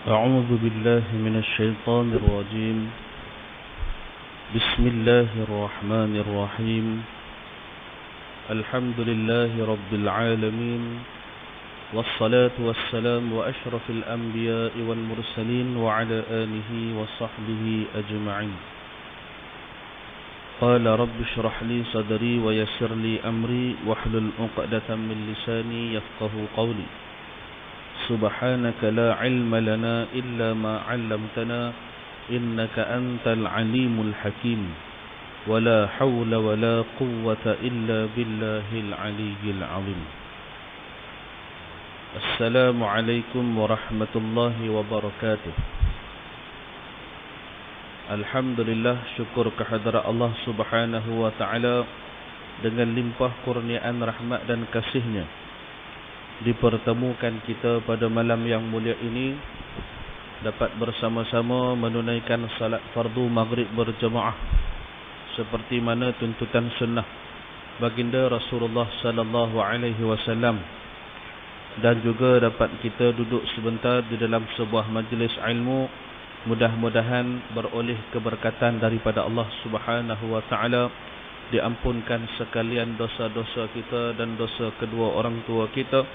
أعوذ بالله من الشيطان الرجيم. بسم الله الرحمن الرحيم. الحمد لله رب العالمين، والصلاة والسلام وأشرف الأنبياء والمرسلين وعلى آله وصحبه أجمعين. قال رب اشرح لي صدري ويسر لي أمري واحلل عقدة من لساني يفقه قولي. سبحانك لا علم لنا إلا ما علمتنا إنك أنت العليم الحكيم ولا حول ولا قوة إلا بالله العلي العظيم. السلام عليكم ورحمة الله وبركاته. Alhamdulillah, syukur kehadrat Allah Subhanahu wa ta'ala dengan limpah kurniaan rahmat dan kasih-Nya dipertemukan kita pada malam yang mulia ini, dapat bersama-sama menunaikan salat fardu maghrib berjemaah seperti mana tuntutan sunnah baginda Rasulullah sallallahu alaihi wasallam, dan juga dapat kita duduk sebentar di dalam sebuah majlis ilmu. Mudah-mudahan beroleh keberkatan daripada Allah Subhanahu wa ta'ala, diampunkan sekalian dosa-dosa kita dan dosa kedua orang tua kita.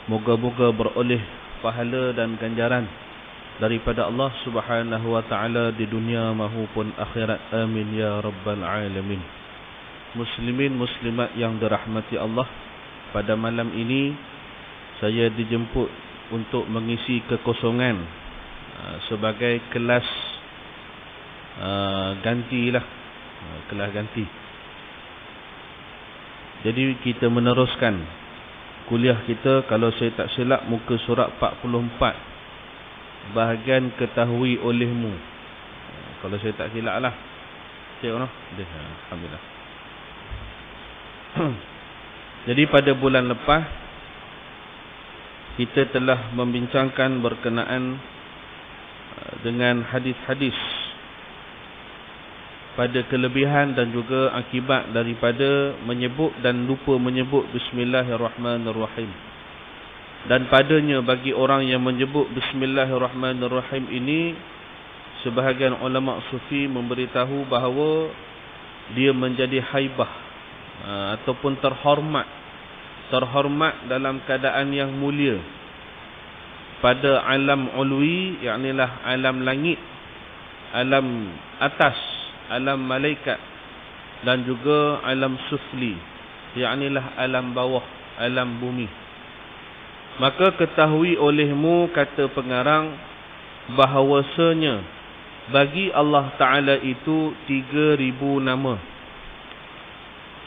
Moga-moga beroleh pahala dan ganjaran daripada Allah Subhanahu wa ta'ala di dunia maupun akhirat. Amin ya rabbal alamin. Muslimin muslimat yang dirahmati Allah, pada malam ini saya dijemput untuk mengisi kekosongan sebagai kelas gantilah, kelas ganti. Jadi kita meneruskan kuliah kita, kalau saya tak silap muka surat 44, bahagian ketahui olehmu. Kalau saya tak silap lah. Cik no? Alhamdulillah. Jadi pada bulan lepas kita telah membincangkan berkenaan dengan hadis-hadis pada kelebihan dan juga akibat daripada menyebut dan lupa menyebut Bismillahirrahmanirrahim. Dan padanya bagi orang yang menyebut Bismillahirrahmanirrahim ini, sebahagian ulama sufi memberitahu bahawa dia menjadi haibah ataupun terhormat dalam keadaan yang mulia pada alam ulwi, yaknilah alam langit, alam atas, alam malaikat, dan juga alam sufli, yaknilah alam bawah, alam bumi. Maka ketahui olehmu, kata pengarang, bahawasanya bagi Allah Ta'ala itu 3,000 nama.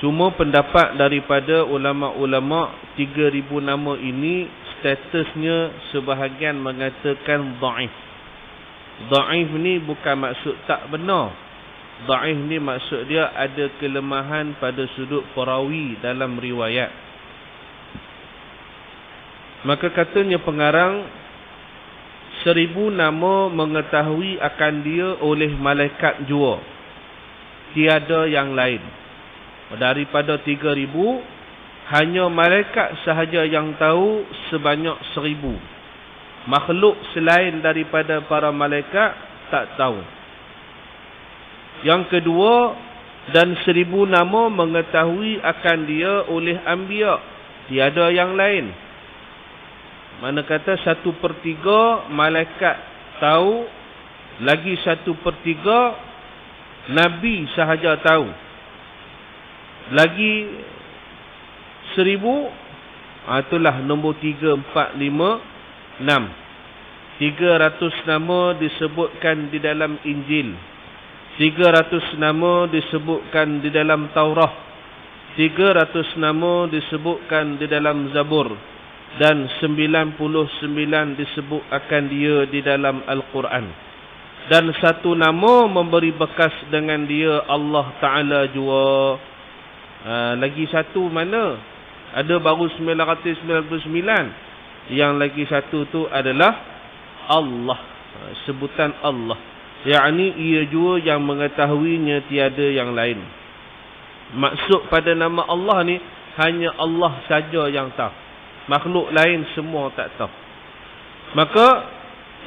Cuma pendapat daripada ulama-ulama, 3,000 nama ini statusnya sebahagian mengatakan dhaif. Dhaif ni bukan maksud tak benar. Dhaif ni maksud dia ada kelemahan pada sudut perawi dalam riwayat. Maka katanya pengarang, 1,000 nama mengetahui akan dia oleh malaikat jua, tiada yang lain. Daripada 3,000, hanya malaikat sahaja yang tahu sebanyak 1,000. Makhluk selain daripada para malaikat tak tahu. Yang kedua, dan 1,000 nama mengetahui akan dia oleh anbiya, tiada yang lain. Mana kata 1/3 malaikat tahu, lagi 1/3 Nabi sahaja tahu. Lagi 1,000, itulah nombor 3, 4, 5, 6. 300 nama disebutkan di dalam Injil, 300 nama disebutkan di dalam Taurah, 300 nama disebutkan di dalam Zabur, dan 99 disebut akan dia di dalam Al-Quran. Dan 1 nama memberi bekas dengan dia Allah Ta'ala jua. Lagi 1 mana? Ada baru 999. Yang lagi 1 tu adalah Allah, sebutan Allah, yakni ia jua yang mengetahuinya, tiada yang lain. Maksud pada nama Allah ni hanya Allah saja yang tahu. Makhluk lain semua tak tahu. Maka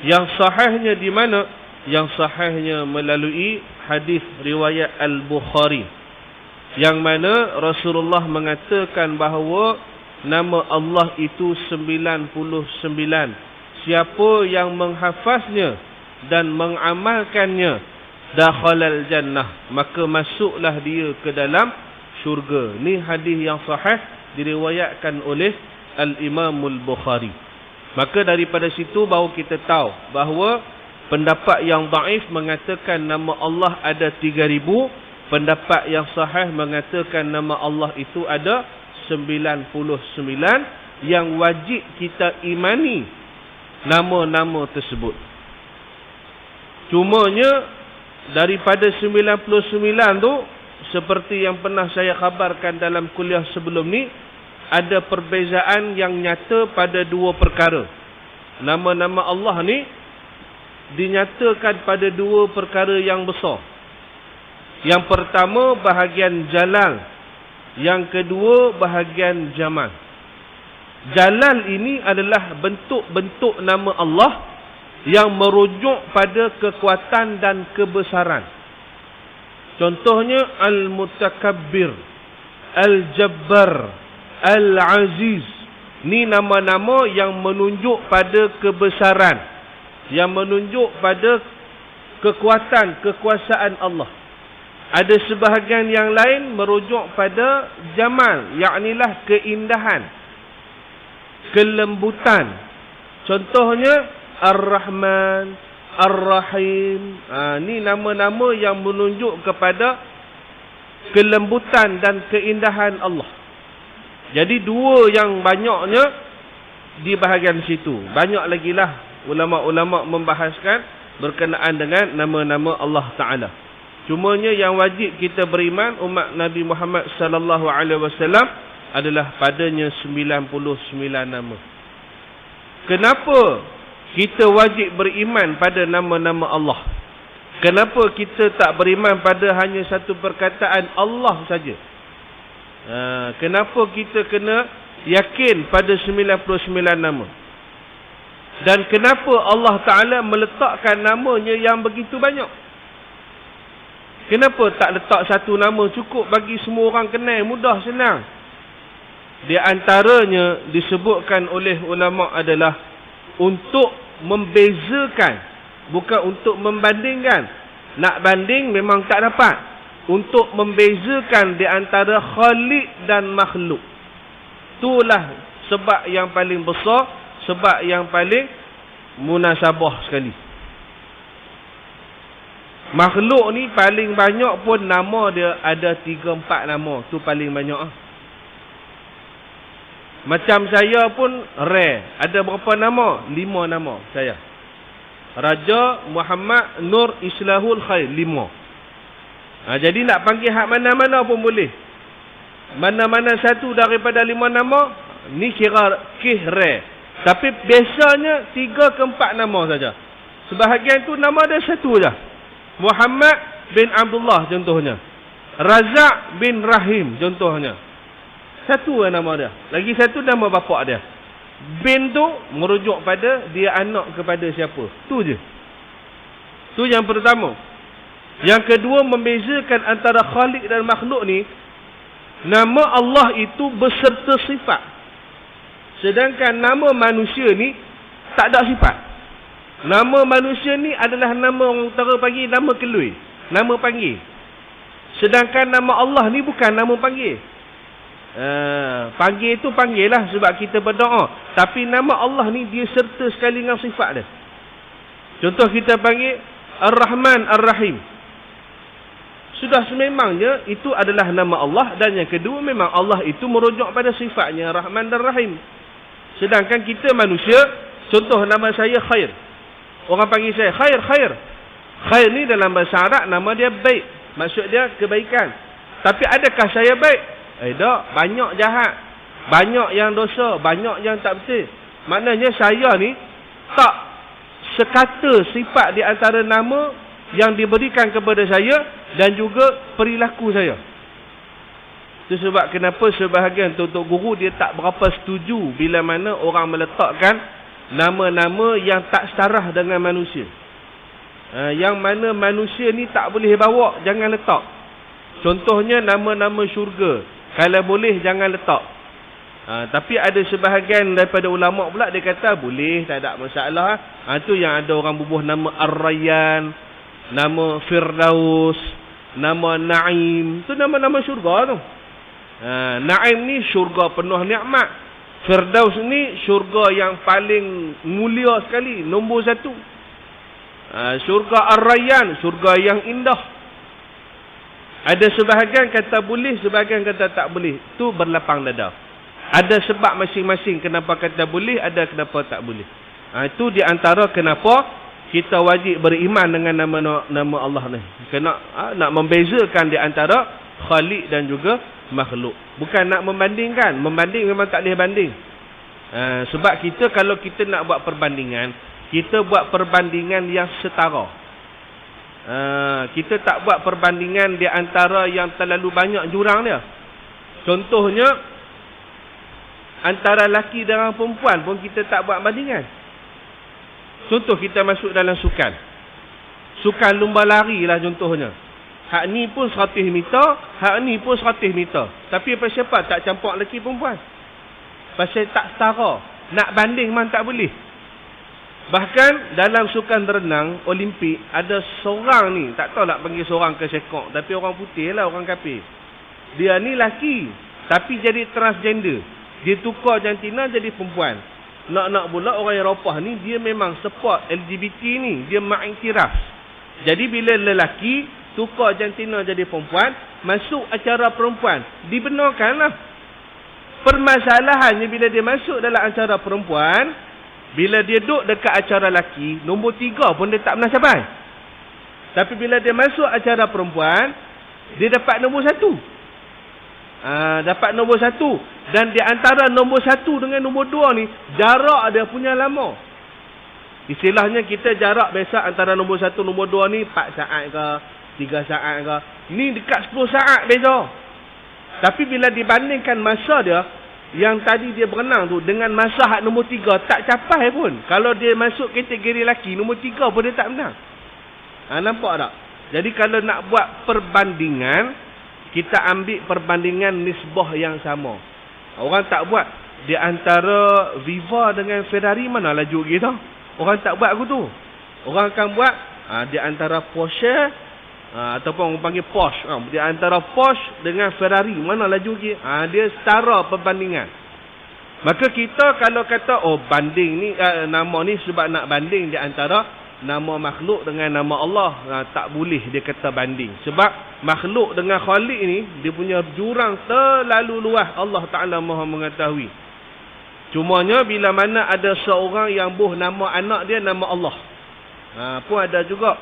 Yang sahihnya di mana? Yang sahihnya melalui hadis riwayat Al-Bukhari, yang mana Rasulullah mengatakan bahawa nama Allah itu 99. Siapa yang menghafaznya dan mengamalkannya, dakhalal jannah, maka masuklah dia ke dalam syurga. Ni hadis yang sahih diriwayatkan oleh Al-Imam Al-Bukhari. Maka daripada situ baru kita tahu bahawa pendapat yang daif mengatakan nama Allah ada 3,000. Pendapat yang sahih mengatakan nama Allah itu ada 99. Yang wajib kita imani nama-nama tersebut. Cumanya daripada 99 tu, seperti yang pernah saya khabarkan dalam kuliah sebelum ni, ada perbezaan yang nyata pada dua perkara. Nama-nama Allah ni dinyatakan pada dua perkara yang besar. Yang pertama bahagian jalal, yang kedua bahagian jamal. Jalal ini adalah bentuk-bentuk nama Allah yang merujuk pada kekuatan dan kebesaran. Contohnya Al-Mutakabbir, Al-Jabbar, Al-Aziz. Ni nama-nama yang menunjuk pada kebesaran, yang menunjuk pada kekuatan, kekuasaan Allah. Ada sebahagian yang lain merujuk pada jamal, yaknilah keindahan, kelembutan. Contohnya Ar-Rahman, Ar-Rahim. Ni nama-nama yang menunjuk kepada kelembutan dan keindahan Allah. Jadi dua yang banyaknya di bahagian situ. Banyak lagi lah ulama-ulama membahaskan berkenaan dengan nama-nama Allah Ta'ala. Cumanya yang wajib kita beriman umat Nabi Muhammad sallallahu alaihi wasallam adalah padanya 99 nama. Kenapa kita wajib beriman pada nama-nama Allah? Kenapa kita tak beriman pada hanya satu perkataan Allah saja? Kenapa kita kena yakin pada 99 nama? Dan kenapa Allah Ta'ala meletakkan namanya yang begitu banyak? Kenapa tak letak satu nama cukup bagi semua orang kenal, mudah, senang? Di antaranya disebutkan oleh ulama adalah untuk membezakan, bukan untuk membandingkan. Nak banding memang tak dapat. Untuk membezakan di antara Khaliq dan makhluk. Itulah sebab yang paling besar, sebab yang paling munasabah sekali. Makhluk ni paling banyak pun nama dia ada 3-4 nama. Tu paling banyak. Macam saya pun rare. Ada berapa nama? 5 nama saya. Raja Muhammad Nur Islahul Khair, 5. Jadi nak panggil hak mana-mana pun boleh. Mana-mana satu daripada 5 nama, ni kira rare. Tapi biasanya 3 ke 4 nama saja. Sebahagian tu nama dia satu saja. Muhammad bin Abdullah contohnya. Razak bin Rahim contohnya. Satu nama dia. Lagi satu nama bapak dia. Bin tu merujuk pada dia anak kepada siapa. Tu je. Tu yang pertama. Yang kedua, membezakan antara Khaliq dan makhluk ni, nama Allah itu beserta sifat. Sedangkan nama manusia ni tak ada sifat. Nama manusia ni adalah nama orang utara panggil nama kelui, nama panggil. Sedangkan nama Allah ni bukan nama panggil. Panggil itu panggil lah sebab kita berdoa. Tapi nama Allah ni dia serta sekali dengan sifat dia. Contoh kita panggil Ar-Rahman Ar-Rahim. Sudah sememangnya itu adalah nama Allah. Dan yang kedua, memang Allah itu merujuk pada sifatnya Rahman dan Rahim. Sedangkan kita manusia, contoh nama saya Khair. Orang panggil saya Khair, Khair. Khair ni dalam bahasa Arab nama dia baik. Maksud dia kebaikan. Tapi adakah saya baik? Tak. Banyak jahat. Banyak yang dosa. Banyak yang tak betul. Maknanya saya ni tak sekata sifat di antara nama yang diberikan kepada saya dan juga perilaku saya. Itu sebab kenapa sebahagian tuan-tuan guru dia tak berapa setuju bila mana orang meletakkan nama-nama yang tak setarah dengan manusia. Yang mana manusia ni tak boleh bawa, jangan letak. Contohnya nama-nama syurga, kalau boleh jangan letak. Tapi ada sebahagian daripada ulama pula dia kata boleh, tak ada masalah. Itu yang ada orang bubuh nama Ar-Rayyan, nama Firdaus, nama Naim. Itu nama-nama syurga tu. Naim ni syurga penuh nikmat. Firdaus ni syurga yang paling mulia sekali, nombor 1. Syurga Ar-Rayyan, syurga yang indah. Ada sebahagian kata boleh, sebahagian kata tak boleh. Itu berlapang dada. Ada sebab masing-masing kenapa kata boleh, ada kenapa tak boleh. Itu di antara kenapa kita wajib beriman dengan nama-nama Allah ni. Kena nak membezakan di antara Khaliq dan juga makhluk. Bukan nak membandingkan. Membanding memang tak boleh banding. Sebab kita kalau kita nak buat perbandingan, kita buat perbandingan yang setara. Kita tak buat perbandingan di antara yang terlalu banyak jurang dia. Contohnya, antara lelaki dengan perempuan pun kita tak buat bandingan. Contoh kita masuk dalam sukan. Sukan lumba lari lah contohnya. Hak ni pun 100 meter, hak ni pun 100 meter. Tapi pasal apa tak campur lelaki perempuan? Pasal tak setara. Nak banding memang tak boleh. Bahkan dalam sukan berenang Olimpik ada seorang ni, tak tahu nak panggil seorang ke sekok, tapi orang putih lah, orang kafir. Dia ni lelaki tapi jadi transgender. Dia tukar jantina jadi perempuan. Nak pula orang Eropah ni dia memang support LGBT ni, dia mengiktiraf. Jadi bila lelaki tukar jantina jadi perempuan, masuk acara perempuan, dibenarkanlah. Permasalahannya bila dia masuk dalam acara perempuan, bila dia duduk dekat acara lelaki, nombor 3 pun dia tak pernah sampai. Tapi bila dia masuk acara perempuan, dia dapat nombor 1. Dapat nombor 1. Dan di antara nombor 1 dengan nombor 2 ni, jarak dia punya lama. Istilahnya kita jarak biasa antara nombor 1 nombor 2 ni 4 saat ke, 3 saat ke. Ni dekat 10 saat beza. Tapi bila dibandingkan masa dia, yang tadi dia berenang tu dengan masa hak nombor 3 tak capai pun. Kalau dia masuk kategori lelaki, nombor 3 pun dia tak menang. Nampak tak? Jadi kalau nak buat perbandingan, kita ambil perbandingan nisbah yang sama. Orang tak buat di antara Viva dengan Ferrari mana laju kita. Orang tak buat aku tu. Orang akan buat di antara Porsche ataupun orang panggil Porsche. Di antara Porsche dengan Ferrari mana laju kita. Dia setara perbandingan. Maka kita kalau kata banding ni nama ni sebab nak banding di antara nama makhluk dengan nama Allah, tak boleh dia kata banding. Sebab makhluk dengan Khaliq ni dia punya jurang terlalu luas. Allah Ta'ala Maha mengetahui. Cumanya bila mana ada seorang yang buh nama anak dia nama Allah, pun ada juga.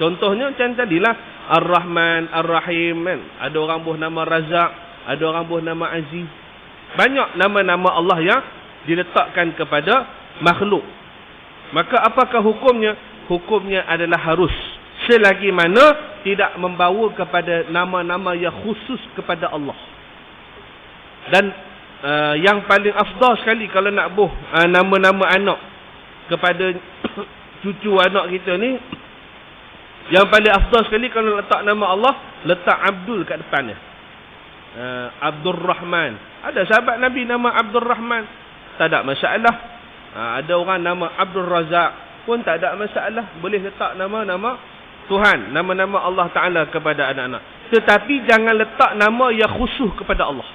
Contohnya macam tadilah Ar-Rahman, Ar-Rahim kan? Ada orang buh nama Razak, ada orang buh nama Aziz. Banyak nama-nama Allah yang diletakkan kepada makhluk. Maka apakah hukumnya? Hukumnya adalah harus, selagi mana tidak membawa kepada nama-nama yang khusus kepada Allah. Dan yang paling afdal sekali kalau nak buh nama-nama anak kepada cucu anak kita ni, yang paling afdal sekali kalau letak nama Allah, letak Abdul kat depannya. Abdul Rahman. Ada sahabat Nabi nama Abdul Rahman, tak ada masalah. Ada orang nama Abdul Razak pun tak ada masalah. Boleh letak nama-nama Tuhan, nama-nama Allah Ta'ala kepada anak-anak. Tetapi jangan letak nama yang khusus kepada Allah.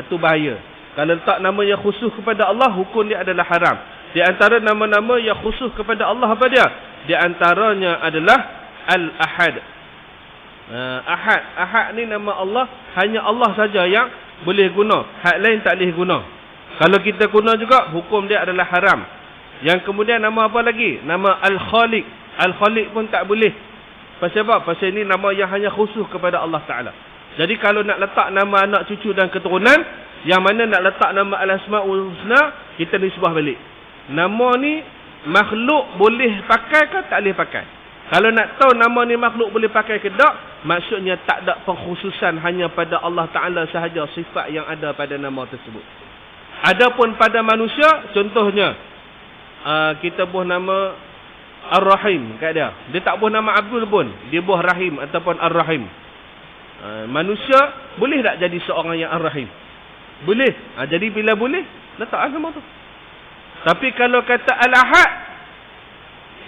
Itu bahaya. Kalau letak nama yang khusus kepada Allah, hukum dia adalah haram. Di antara nama-nama yang khusus kepada Allah apa dia? Di antaranya adalah Al-Ahad. Ahad ni nama Allah, hanya Allah saja yang boleh guna. Hak lain tak boleh guna. Kalau kita guna juga, hukum dia adalah haram. Yang kemudian nama apa lagi? Nama Al-Khaliq. Al-Khaliq pun tak boleh. Pasal apa? Pasal ini nama yang hanya khusus kepada Allah Ta'ala. Jadi kalau nak letak nama anak cucu dan keturunan, yang mana nak letak nama Al-Asma'ul Husna, kita nisbah balik. Nama ni makhluk boleh pakai ke tak boleh pakai? Kalau nak tahu nama ni makhluk boleh pakai ke tak, maksudnya tak ada pengkhususan, hanya pada Allah Ta'ala sahaja sifat yang ada pada nama tersebut. Adapun pada manusia, contohnya kita buh nama Ar-Rahim kat dia. Dia tak buh nama Abdul pun. Dia buh Rahim ataupun Ar-Rahim. Manusia boleh tak jadi seorang yang Ar-Rahim? Boleh. Jadi bila boleh, letak nama tu. Tapi kalau kata Al-Ahad,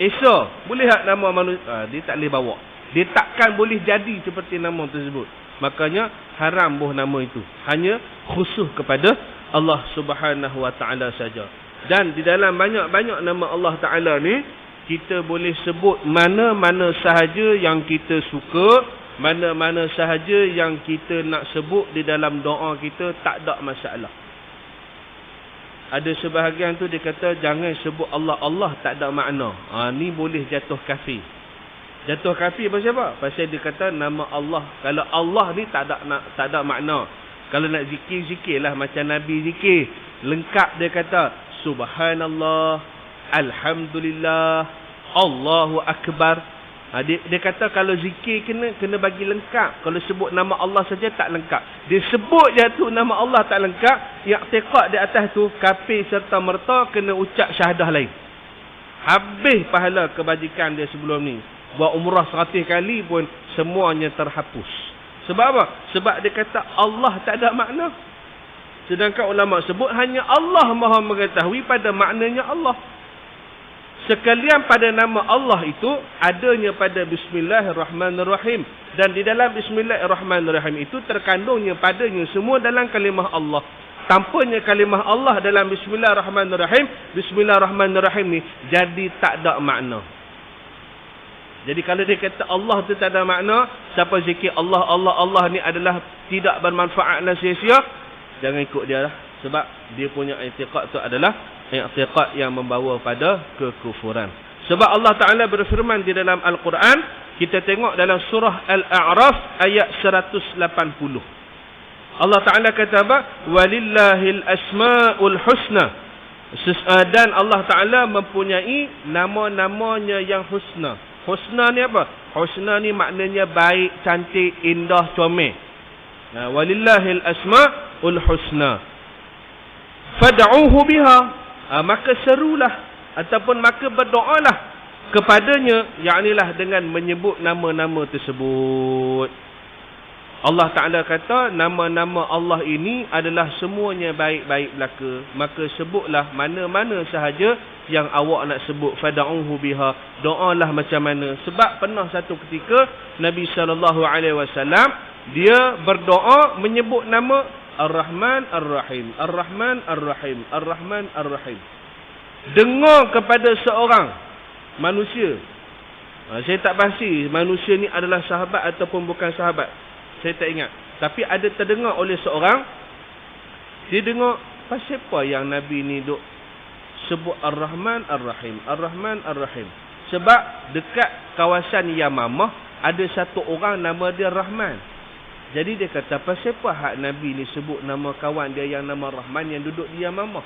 Esa, boleh tak nama manusia? Dia tak boleh bawa. Dia takkan boleh jadi seperti nama tersebut. Makanya haram buh nama itu. Hanya khusus kepada Allah Subhanahu Wa Taala saja. Dan di dalam banyak-banyak nama Allah Taala ni, kita boleh sebut mana-mana sahaja yang kita suka, mana-mana sahaja yang kita nak sebut di dalam doa kita, tak ada masalah. Ada sebahagian tu dia kata jangan sebut Allah, Allah tak ada makna. Ni boleh jatuh kafir. Jatuh kafir pasal apa? Pasal dia kata nama Allah, kalau Allah ni tak ada makna. Kalau nak zikir, zikirlah macam Nabi zikir. Lengkap dia kata Subhanallah, Alhamdulillah, Allahu Akbar. Dia kata kalau zikir kena bagi lengkap. Kalau sebut nama Allah saja tak lengkap. Dia sebut je tu nama Allah tak lengkap. I'tiqad di atas tu kafir serta merta, kena ucap syahadah lain. Habis pahala kebajikan dia sebelum ni. Buat umrah 100 kali pun semuanya terhapus. Sebab apa? Sebab dia kata Allah tak ada makna. Sedangkan ulama sebut hanya Allah Maha mengetahui pada maknanya Allah. Sekalian pada nama Allah itu adanya pada Bismillahirrahmanirrahim. Dan di dalam Bismillahirrahmanirrahim itu terkandungnya padanya semua dalam kalimah Allah. Tanpanya kalimah Allah dalam Bismillahirrahmanirrahim, Bismillahirrahmanirrahim ni jadi tak ada makna. Jadi kalau dia kata Allah tu tak ada makna, siapa zikir Allah, Allah, Allah ni adalah tidak bermanfaat dan sia-sia, jangan ikut dia lah. Sebab dia punya i'tiqad tu adalah i'tiqad yang membawa pada kekufuran. Sebab Allah Ta'ala berfirman di dalam Al-Quran, kita tengok dalam surah Al-A'raf ayat 180. Allah Ta'ala kata apa? Walillahil asma'ul husna. Dan Allah Ta'ala mempunyai nama-namanya yang husna. Husna ni apa? Husna ni maknanya baik, cantik, indah, comel. Walillahil asma'ul husna. Fad'uhu biha. Maka serulah ataupun maka berdoalah kepadanya, yaknilah dengan menyebut nama-nama tersebut. Allah Ta'ala kata nama-nama Allah ini adalah semuanya baik-baik belaka. Maka sebutlah mana-mana sahaja yang awak nak sebut. Fad'uhu biha. Doalah macam mana. Sebab pernah satu ketika Nabi SAW dia berdoa menyebut nama Ar-Rahman Ar-Rahim, Ar-Rahman Ar-Rahim, Ar-Rahman Ar-Rahim. Dengar kepada seorang manusia. Saya tak pasti manusia ni adalah sahabat ataupun bukan sahabat. Saya tak ingat. Tapi ada terdengar oleh seorang, dia dengar, pasal apa yang Nabi ni duk sebut Ar-Rahman Ar-Rahim, Ar-Rahman Ar-Rahim. Sebab dekat kawasan Yamamah ada satu orang nama dia Rahman. Jadi dia kata, pasal apa hak Nabi ni sebut nama kawan dia yang nama Rahman yang duduk di Yamamah?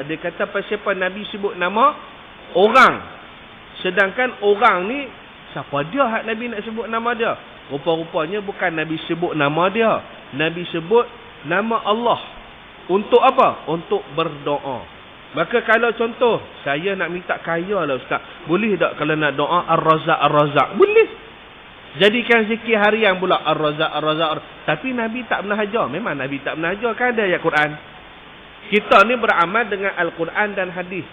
Dia kata, pasal apa Nabi sebut nama orang? Sedangkan orang ni, siapa dia hak Nabi nak sebut nama dia? Rupa-rupanya bukan Nabi sebut nama dia. Nabi sebut nama Allah. Untuk apa? Untuk berdoa. Maka kalau contoh, saya nak minta kaya lah Ustaz. Boleh tak kalau nak doa Ar-Razak Ar-Razak? Boleh. Jadikan zikir harian pula Ar-Razak Ar-Razak. Tapi Nabi tak pernah ajar. Memang Nabi tak pernah ajar. Kan ada ayat Quran. Kita ni beramal dengan Al-Quran dan hadis.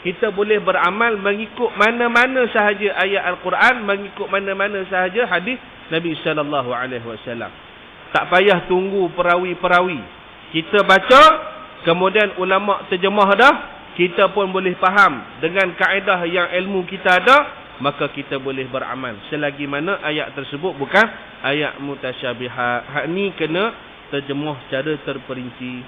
Kita boleh beramal mengikut mana-mana sahaja ayat Al-Quran, mengikut mana-mana sahaja hadis Nabi SAW. Tak payah tunggu perawi-perawi. Kita baca, kemudian ulama terjemah dah, kita pun boleh faham dengan kaedah yang ilmu kita ada, maka kita boleh beramal. Selagi mana ayat tersebut bukan ayat mutasyabihat. Hak ni kena terjemah secara terperinci.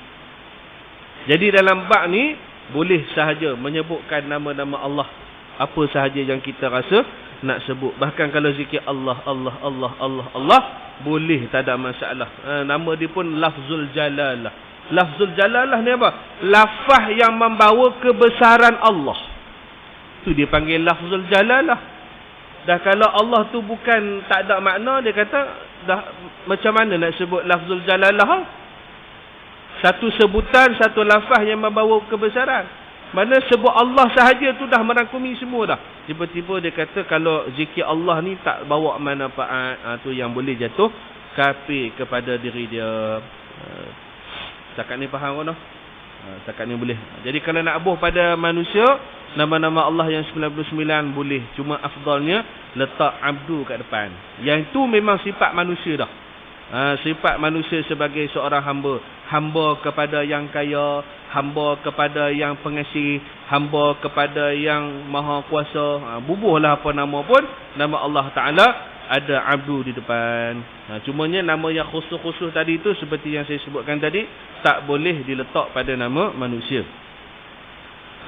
Jadi dalam bab ni boleh sahaja menyebutkan nama-nama Allah, apa sahaja yang kita rasa nak sebut. Bahkan kalau zikir Allah, Allah, Allah, Allah, Allah, boleh, tak ada masalah. Nama dia pun lafzul jalalah. Lafzul jalalah ni apa? Lafaz yang membawa kebesaran Allah. Tu dia panggil lafzul jalalah. Dah kalau Allah tu bukan tak ada makna, dia kata dah macam mana nak sebut lafzul jalalah? Satu sebutan, satu lafaz yang membawa kebesaran. Mana sebut Allah sahaja tu dah merangkumi semua dah. Tiba-tiba dia kata kalau zikir Allah ni tak bawa manfaat, tu yang boleh jatuh kafir kepada diri dia. Setakat ni faham kan? Setakat ni boleh. Jadi kalau nak abuh pada manusia, nama-nama Allah yang 99 boleh. Cuma afdalnya letak abdu kat depan. Yang tu memang sifat manusia dah. Sifat manusia sebagai seorang hamba. Hamba kepada yang kaya, hamba kepada yang pengasih, hamba kepada yang maha kuasa. Bubuhlah apa nama pun, nama Allah Ta'ala ada abdu di depan. Cumanya nama yang khusus-khusus tadi tu seperti yang saya sebutkan tadi, tak boleh diletak pada nama manusia.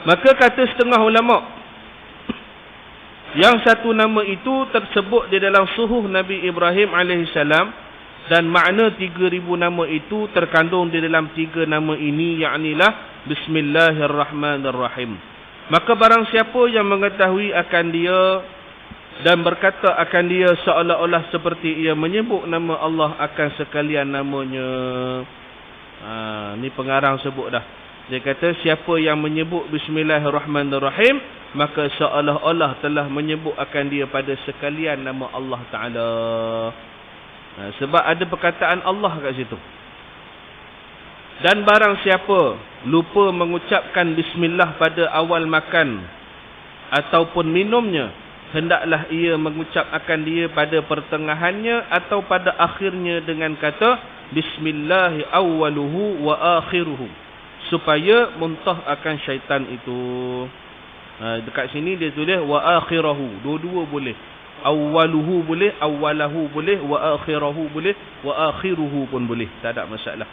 Maka kata setengah ulama, yang satu nama itu tersebut di dalam suhuf Nabi Ibrahim AS, dan makna 3000 nama itu terkandung di dalam 3 nama ini, yaknilah Bismillahirrahmanirrahim. Maka barang siapa yang mengetahui akan dia dan berkata akan dia seolah-olah seperti ia menyebut nama Allah akan sekalian namanya. Ni pengarang sebut dah. Dia kata siapa yang menyebut Bismillahirrahmanirrahim, maka seolah-olah telah menyebut akan dia pada sekalian nama Allah Ta'ala. Sebab ada perkataan Allah kat situ. Dan barang siapa lupa mengucapkan Bismillah pada awal makan ataupun minumnya, hendaklah ia mengucap akan dia pada pertengahannya atau pada akhirnya dengan kata Bismillahi awwaluhu wa akhiruhu, supaya muntah akan syaitan itu. Dekat sini dia tulis wa akhirahu. Dua-dua boleh. Awwaluhu boleh, awwalahu boleh, wa akhirahu boleh, wa akhiruhu pun boleh. Tak ada masalah.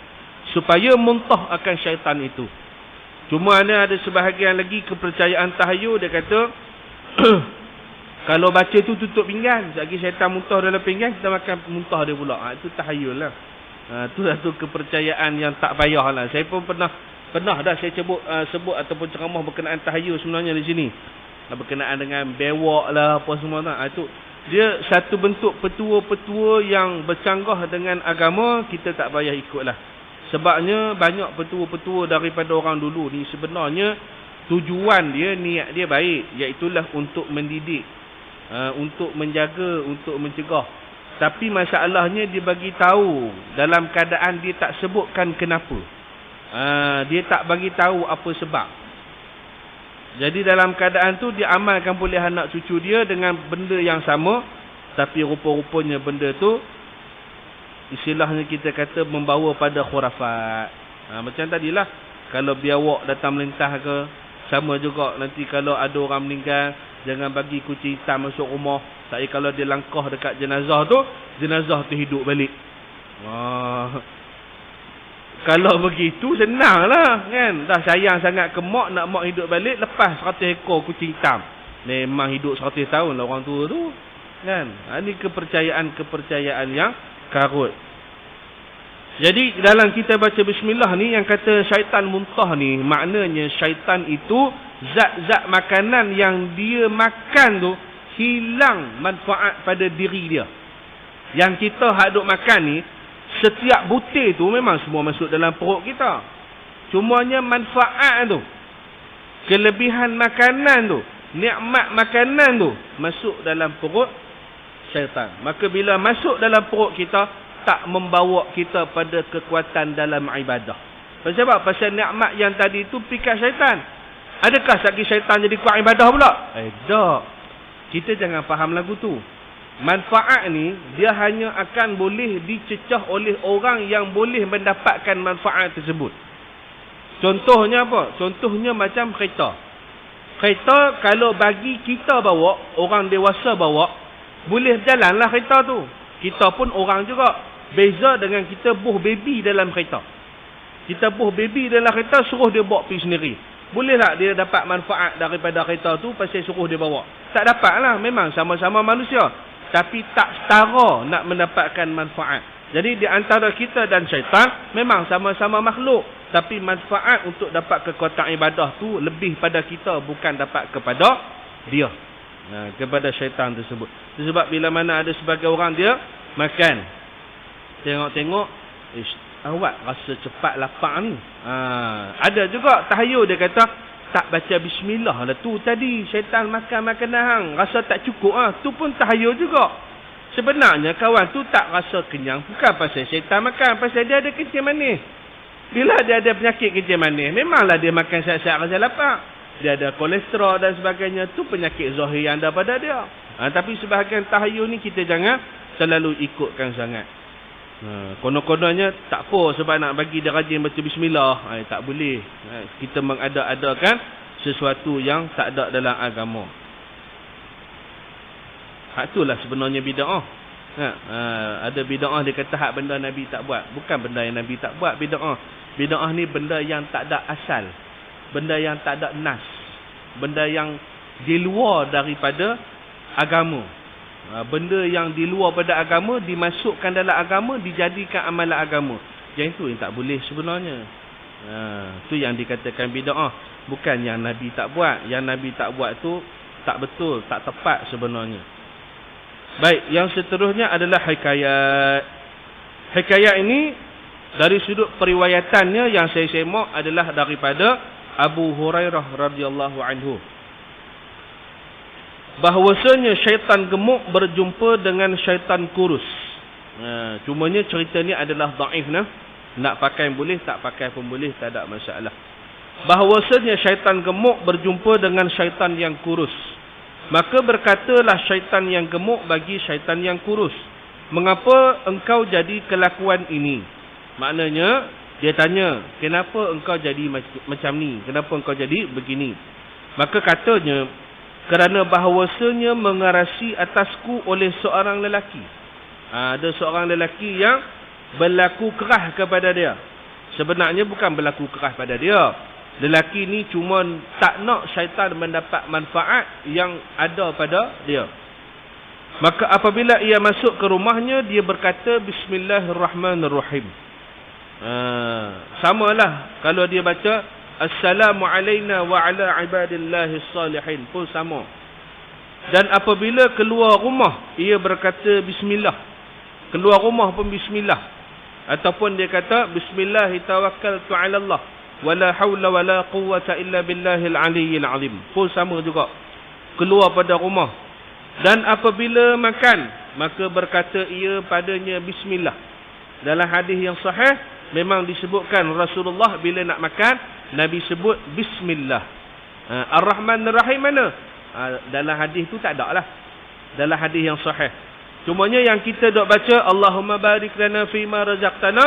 Supaya muntah akan syaitan itu. Cuma ada sebahagian lagi kepercayaan tahayul. Dia kata kalau baca tu tutup pinggan, lagi syaitan muntah dalam pinggan, kita makan muntah dia pula. Itu tahayul lah. Itu satu kepercayaan yang tak payah lah. Saya pun pernah dah saya sebut ataupun ceramah berkenaan tahayul sebenarnya di sini. Berkenaan dengan bewak lah apa semua tak. Itu dia satu bentuk petua-petua yang bercanggah dengan agama, kita tak payah ikut lah. Sebabnya banyak petua-petua daripada orang dulu ni sebenarnya tujuan dia, niat dia baik, iaitulah untuk mendidik, untuk menjaga, untuk mencegah. Tapi masalahnya dia bagi tahu dalam keadaan dia tak sebutkan kenapa. Dia tak bagi tahu apa sebab. Jadi dalam keadaan tu dia amalkan boleh anak cucu dia dengan benda yang sama, tapi rupa-rupanya benda tu istilahnya kita kata membawa pada khurafat. Macam tadilah, kalau biawak datang melintah ke, sama juga nanti kalau ada orang meninggal, jangan bagi kucing hitam masuk rumah. Tapi kalau dia langkah dekat jenazah tu, jenazah tu hidup balik. Kalau begitu senanglah kan. Dah sayang sangat ke mak, nak mak hidup balik, lepas 100 ekor kucing hitam. Memang hidup 100 tahun lah orang tua tu kan. Ini kepercayaan yang karut. Jadi dalam kita baca bismillah ni, yang kata syaitan muntah ni, maknanya syaitan itu zat-zat makanan yang dia makan tu hilang manfaat pada diri dia. Yang kita hak duk makan ni, setiap butir tu memang semua masuk dalam perut kita. Cumanya manfaat tu, kelebihan makanan tu, nikmat makanan tu masuk dalam perut syaitan. Maka bila masuk dalam perut kita, tak membawa kita pada kekuatan dalam ibadah. Sebab pasal nikmat yang tadi tu pikat syaitan. Adakah lagi syaitan jadi kuat ibadah pula? Tak. Kita jangan faham lagu tu. Manfaat ni dia hanya akan boleh dicecah oleh orang yang boleh mendapatkan manfaat tersebut. Contohnya apa? Contohnya macam kereta. Kereta kalau bagi kita bawa, orang dewasa bawa, boleh berjalanlah kereta tu. Kita pun orang juga. Beza dengan kita buh baby dalam kereta. Kita buh baby dalam kereta, suruh dia bawa pergi sendiri. Boleh tak dia dapat manfaat daripada kereta tu pasal suruh dia bawa? Tak dapat lah. Memang sama-sama manusia, tapi tak setara nak mendapatkan manfaat. Jadi di antara kita dan syaitan memang sama-sama makhluk, tapi manfaat untuk dapat kekuatan ibadah tu lebih pada kita, bukan dapat kepada dia, kepada syaitan tersebut. Sebab bila mana ada sebagai orang dia makan, tengok-tengok, awak rasa cepat lapar ni. Ada juga tahayul dia kata, tak baca bismillah lah tu tadi. Syaitan makan makanan hang. Rasa tak cukup ah. Tu pun tahayul juga. Sebenarnya kawan tu tak rasa kenyang. Bukan pasal syaitan makan. Pasal dia ada kencing manis. Bila dia ada penyakit kencing manis, memanglah dia makan siap-siap rasa lapar. Dia ada kolesterol dan sebagainya. Tu penyakit zahir yang ada pada dia. Tapi sebahagian tahayul ni kita jangan selalu ikutkan sangat. Konon-kononnya tak apa sebab nak bagi dia rajin baca bismillah. Tak boleh. Kita mengada-adakan sesuatu yang tak ada dalam agama. Hak itulah sebenarnya bid'ah. Ada bid'ah dia kata hak benda Nabi tak buat. Bukan benda yang Nabi tak buat bid'ah. Bid'ah ni benda yang tak ada asal. Benda yang tak ada nas. Benda yang di luar daripada agama. Benda yang di luar pada agama dimasukkan dalam agama, dijadikan amalan agama. Yang itu yang tak boleh sebenarnya. Itu yang dikatakan bid'ah. Bukan yang Nabi tak buat. Yang Nabi tak buat tu tak betul, tak tepat sebenarnya. Baik, yang seterusnya adalah hikayat. Hikayat ini dari sudut periwayatannya yang saya semak adalah daripada Abu Hurairah radhiyallahu anhu. Bahawasanya syaitan gemuk berjumpa dengan syaitan kurus. Cumanya cerita ni adalah daif nah. Nak pakai boleh, tak pakai pun boleh, tak ada masalah. Bahawasanya syaitan gemuk berjumpa dengan syaitan yang kurus. Maka berkatalah syaitan yang gemuk bagi syaitan yang kurus, mengapa engkau jadi kelakuan ini? Maknanya dia tanya, kenapa engkau jadi macam ni? Kenapa engkau jadi begini? Maka katanya, kerana bahawasanya mengarasi atasku oleh seorang lelaki. Ada seorang lelaki yang berlaku keras kepada dia. Sebenarnya bukan berlaku keras pada dia. Lelaki ni cuma tak nak syaitan mendapat manfaat yang ada pada dia. Maka apabila ia masuk ke rumahnya, dia berkata Bismillahirrahmanirrahim. Samalah kalau dia baca Assalamu alayna wa ala ibadillahis salihin pun sama. Dan apabila keluar rumah, ia berkata Bismillah. Keluar rumah pun Bismillah. Ataupun dia kata Bismillah tawakkaltu ala Allah wala haula wala quwwata illa billahil aliyyil azim. Pun sama juga. Keluar pada rumah. Dan apabila makan, maka berkata ia padanya Bismillah. Dalam hadis yang sahih memang disebutkan Rasulullah bila nak makan, Nabi sebut Bismillah. Ar-Rahman-Ar-Rahim mana? Dalam hadis tu tak ada lah. Dalam hadis yang sahih. Cumanya yang kita dok baca Allahumma barik lana fima razaqtana,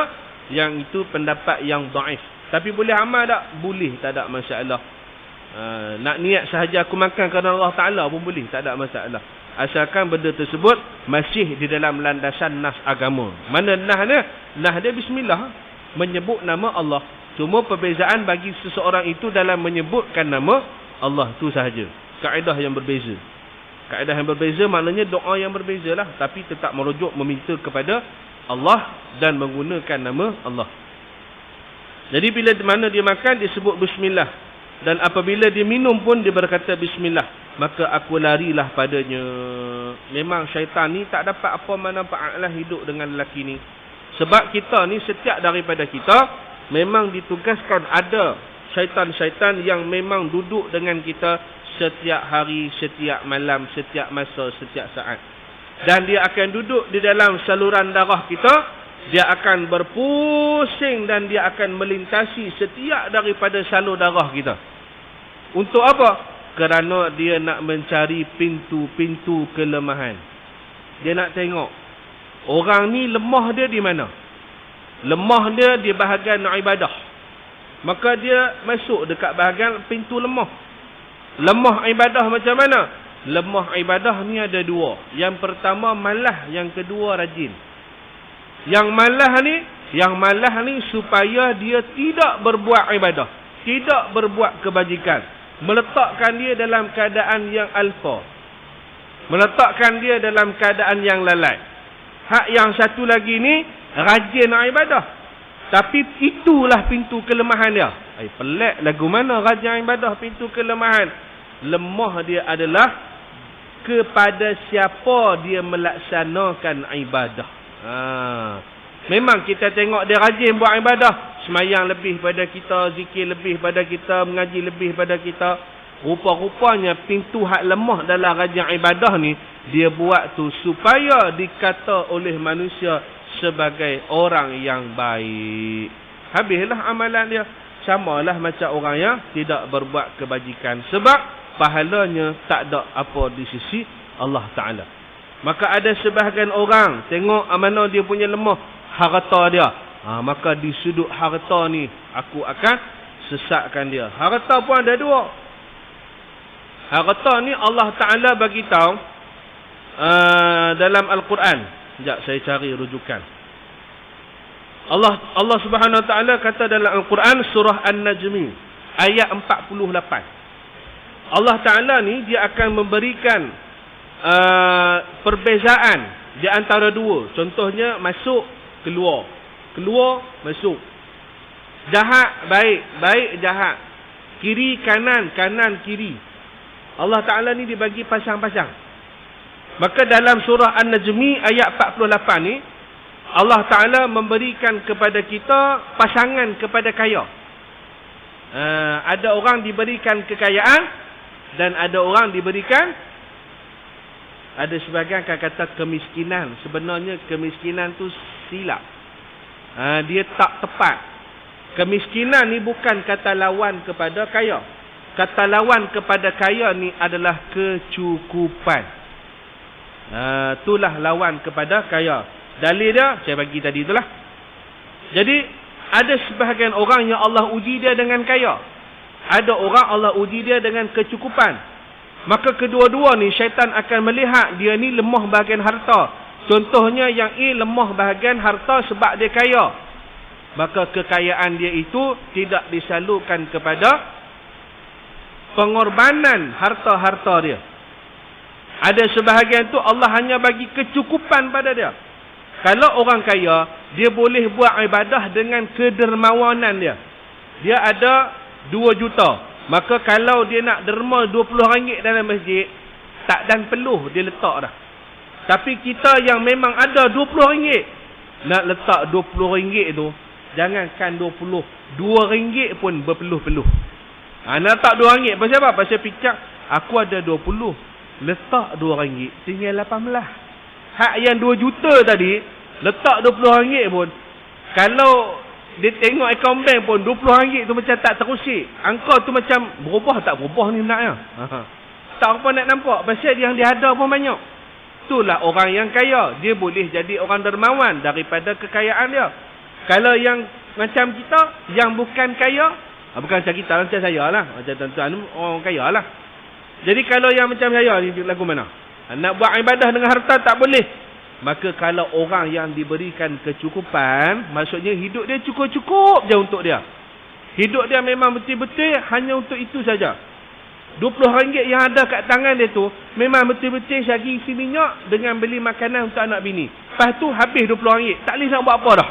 yang itu pendapat yang daif. Tapi boleh amal tak? Boleh, tak ada masalah. Nak niat sahaja aku makan kerana Allah Ta'ala pun boleh, tak ada masalah. Asalkan benda tersebut masih di dalam landasan nas agama. Mana nas dia? Nas dia Bismillah, menyebut nama Allah. Cuma perbezaan bagi seseorang itu dalam menyebutkan nama Allah tu sahaja. Kaedah yang berbeza. Kaedah yang berbeza maknanya doa yang berbeza lah. Tapi tetap merujuk meminta kepada Allah dan menggunakan nama Allah. Jadi bila mana dia makan, dia sebut Bismillah. Dan apabila dia minum pun, dia berkata Bismillah. Maka aku larilah padanya. Memang syaitan ni tak dapat apa manfaat lah hidup dengan lelaki ni. Sebab kita ni, setiap daripada kita, memang ditugaskan ada syaitan-syaitan yang memang duduk dengan kita setiap hari, setiap malam, setiap masa, setiap saat. Dan dia akan duduk di dalam saluran darah kita. Dia akan berpusing dan dia akan melintasi setiap daripada salur darah kita. Untuk apa? Kerana dia nak mencari pintu-pintu kelemahan. Dia nak tengok orang ni lemah dia di mana. Lemah dia di bahagian ibadah. Maka dia masuk dekat bahagian pintu lemah. Lemah ibadah macam mana? Lemah ibadah ni ada dua. Yang pertama malah, yang kedua rajin. Yang malah ni supaya dia tidak berbuat ibadah, tidak berbuat kebajikan, meletakkan dia dalam keadaan yang alfa, meletakkan dia dalam keadaan yang lalai. Hak yang satu lagi ni rajin ibadah, tapi itulah pintu kelemahan dia. Pelik lagu mana rajin ibadah pintu kelemahan? Lemah dia adalah kepada siapa dia melaksanakan ibadah. Memang kita tengok dia rajin buat ibadah semayang lebih pada kita, zikir lebih pada kita, mengaji lebih pada kita. Rupa-rupanya pintu hak lemah dalam rajang ibadah ni, dia buat tu supaya dikata oleh manusia sebagai orang yang baik. Habislah amalan dia. Samalah macam orang yang tidak berbuat kebajikan. Sebab pahalanya tak ada apa di sisi Allah Ta'ala. Maka ada sebahagian orang tengok mana dia punya lemah harta dia. Maka di sudut harta ni aku akan sesatkan dia. Harta pun ada dua. Harta ni Allah Ta'ala bagi tahu dalam Al-Quran. Sekejap saya cari rujukan. Allah Subhanahu Wa Ta'ala kata dalam Al-Quran surah An-Najmi ayat 48. Allah Ta'ala ni dia akan memberikan perbezaan di antara dua. Contohnya masuk, keluar. Keluar, masuk. Jahat, baik. Baik, jahat. Kiri, kanan. Kanan, kiri. Allah Ta'ala ni dibagi pasang-pasang. Maka dalam surah An-Najmi ayat 48 ni, Allah Ta'ala memberikan kepada kita pasangan kepada kaya. Ada orang diberikan kekayaan dan ada orang diberikan, ada sebahagian akan kata kemiskinan. Sebenarnya kemiskinan tu silap. Dia tak tepat. Kemiskinan ni bukan kata lawan kepada kaya. Kata lawan kepada kaya ni adalah kecukupan. Itulah lawan kepada kaya. Dalil dia saya bagi tadi itulah. Jadi ada sebahagian orang yang Allah uji dia dengan kaya. Ada orang Allah uji dia dengan kecukupan. Maka kedua-dua ni syaitan akan melihat dia ni lemah bahagian harta. Contohnya yang lemah bahagian harta sebab dia kaya. Maka kekayaan dia itu tidak disalurkan kepada pengorbanan harta-harta dia. Ada sebahagian tu Allah hanya bagi kecukupan pada dia. Kalau orang kaya, dia boleh buat ibadah dengan kedermawanan dia. Dia ada 2 juta. Maka kalau dia nak derma RM20 dalam masjid, tak dan peluh dia letak dah. Tapi kita yang memang ada RM20, nak letak RM20 tu, jangankan 20, RM2 pun berpeluh-peluh. Nak letak RM2. Pasal apa? Pasal picak, aku ada 20. Letak RM2. Tinggal 18. Hak yang 2 juta tadi, letak RM20 pun. Kalau dia tengok akaun bank pun, RM20 tu macam tak terusik. Angka tu macam berubah tak berubah ni naknya. Tak apa nak nampak. Pasal yang dia ada pun banyak. Itulah orang yang kaya. Dia boleh jadi orang dermawan daripada kekayaan dia. Kalau yang macam kita, yang bukan kaya, bukan macam kita, macam saya lah. Macam tuan-tuan orang kaya lah. Jadi kalau yang macam saya ni lagu mana? Nak buat ibadah dengan harta tak boleh. Maka kalau orang yang diberikan kecukupan, maksudnya hidup dia cukup-cukup je untuk dia. Hidup dia memang betul-betul hanya untuk itu saja. RM20 yang ada kat tangan dia tu, memang betul-betul sehari isi minyak dengan beli makanan untuk anak bini. Lepas tu habis RM20. Tak boleh nak buat apa dah.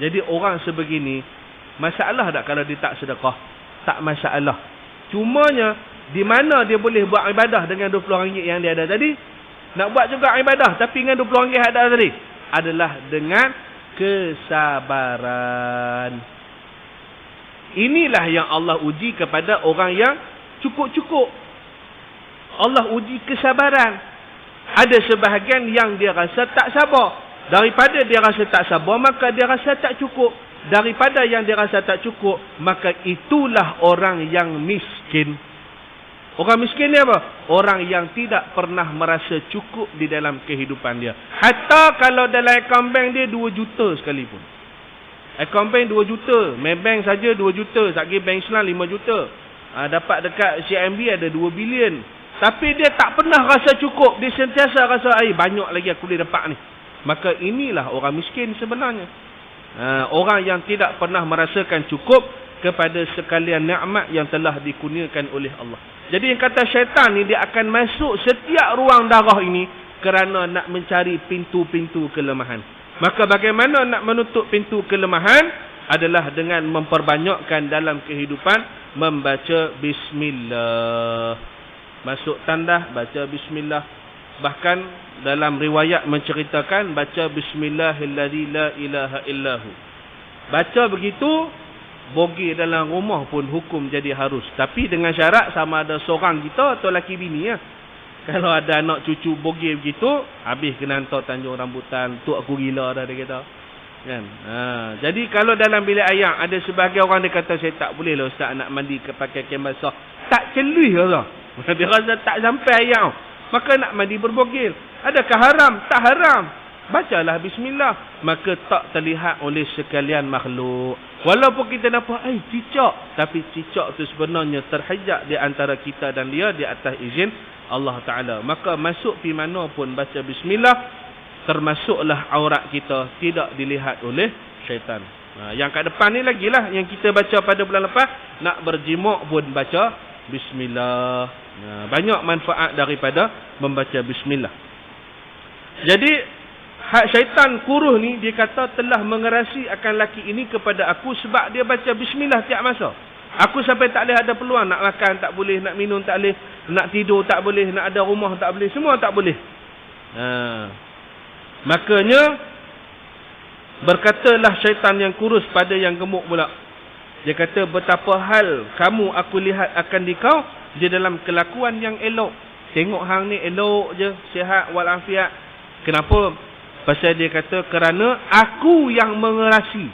Jadi orang sebegini, masalah tak kalau dia tak sedekah? Tak masalah. Cumanya, di mana dia boleh buat ibadah dengan RM20 yang dia ada tadi? Nak buat juga ibadah, tapi dengan RM20 yang ada tadi? Adalah dengan kesabaran. Inilah yang Allah uji kepada orang yang cukup-cukup. Allah uji kesabaran. Ada sebahagian yang dia rasa tak sabar. Daripada dia rasa tak sabar, maka dia rasa tak cukup. Daripada yang dia rasa tak cukup, maka itulah orang yang miskin. Orang miskin ni apa? Orang yang tidak pernah merasa cukup di dalam kehidupan dia. Hatta kalau dalam akaun bank dia 2 juta sekalipun. Akaun bank 2 juta. Maybank saja 2 juta. Satgi Bank Islam 5 juta. Dapat dekat CIMB ada 2 bilion. Tapi dia tak pernah rasa cukup. Dia sentiasa rasa, banyak lagi aku boleh dapat ni. Maka inilah orang miskin sebenarnya. Orang yang tidak pernah merasakan cukup kepada sekalian nikmat yang telah dikurniakan oleh Allah. Jadi yang kata syaitan ni, dia akan masuk setiap ruang darah ini kerana nak mencari pintu-pintu kelemahan. Maka bagaimana nak menutup pintu kelemahan? Adalah dengan memperbanyakkan dalam kehidupan membaca bismillah. Masuk tandas, baca bismillah. Bahkan dalam riwayat menceritakan baca bismillahilladzi la ilaha illahu. Baca begitu, bogey dalam rumah pun hukum jadi harus. Tapi dengan syarat sama ada seorang kita atau laki bini ya. Kalau ada anak cucu bogey begitu, habis kena hantar Tanjung Rambutan. Tu aku gila dah dia kata. Kan? Jadi kalau dalam bilik air ada sebahagian orang dia kata saya tak boleh lah ustaz nak mandi pakai kain basah. Tak celui lah. Dia rasa tak sampai air. Maka nak mandi berbogel. Adakah haram? Tak haram. Bacalah bismillah. Maka tak terlihat oleh sekalian makhluk. Walaupun kita nampak, cicak. Tapi cicak tu sebenarnya terhijab di antara kita dan dia di atas izin Allah Ta'ala. Maka masuk pi mana pun baca bismillah. Termasuklah aurat kita tidak dilihat oleh syaitan. Yang kat depan ni lagi lah. Yang kita baca pada bulan lepas. Nak berjimuk pun baca bismillah. Banyak manfaat daripada membaca bismillah. Jadi hak syaitan kuruh ni dia kata telah mengerasi akan laki ini kepada aku sebab dia baca bismillah tiap masa. Aku sampai tak boleh ada peluang nak makan tak boleh, nak minum tak boleh, nak tidur tak boleh, nak ada rumah tak boleh, semua tak boleh. Makanya berkatalah syaitan yang kurus pada yang gemuk pula. Dia kata betapa hal kamu aku lihat akan dikau di dalam kelakuan yang elok. Tengok hang ni elok je, sihat walafiat. Kenapa? Pasal dia kata kerana aku yang mengerasi.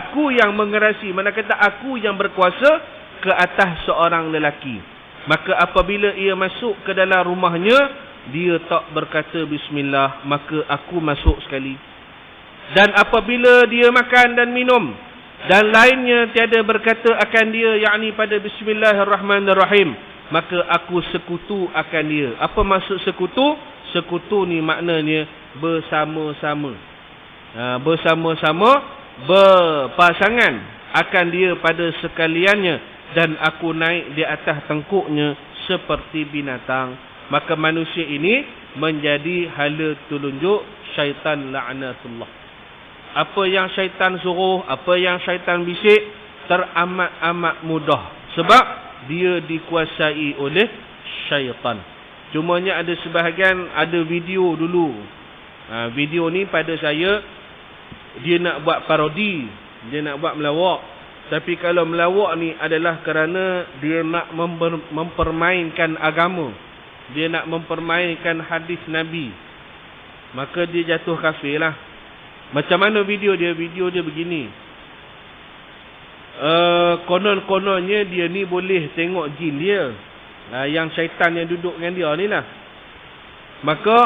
Aku yang mengerasi. Mana kata aku yang berkuasa ke atas seorang lelaki. Maka apabila ia masuk ke dalam rumahnya, dia tak berkata bismillah, maka aku masuk sekali. Dan apabila dia makan dan minum dan lainnya tiada berkata akan dia, yakni pada bismillahirrahmanirrahim, maka aku sekutu akan dia. Apa maksud sekutu? Sekutu ni maknanya bersama-sama. Bersama-sama, berpasangan akan dia pada sekaliannya, dan aku naik di atas tengkuknya seperti binatang. Maka manusia ini menjadi hala telunjuk syaitan la'natullah. Apa yang syaitan suruh, apa yang syaitan bisik, teramat-amat mudah. Sebab dia dikuasai oleh syaitan. Cumanya ada sebahagian, ada video dulu. Video ni pada saya, dia nak buat parodi, dia nak buat melawak. Tapi kalau melawak ni adalah kerana dia nak mempermainkan agama. Dia nak mempermainkan hadis Nabi. Maka dia jatuh kafir lah. Macam mana video dia? Video dia begini. Konon-kononnya dia ni boleh tengok jin dia. Yang syaitan yang duduk dengan dia ni lah. Maka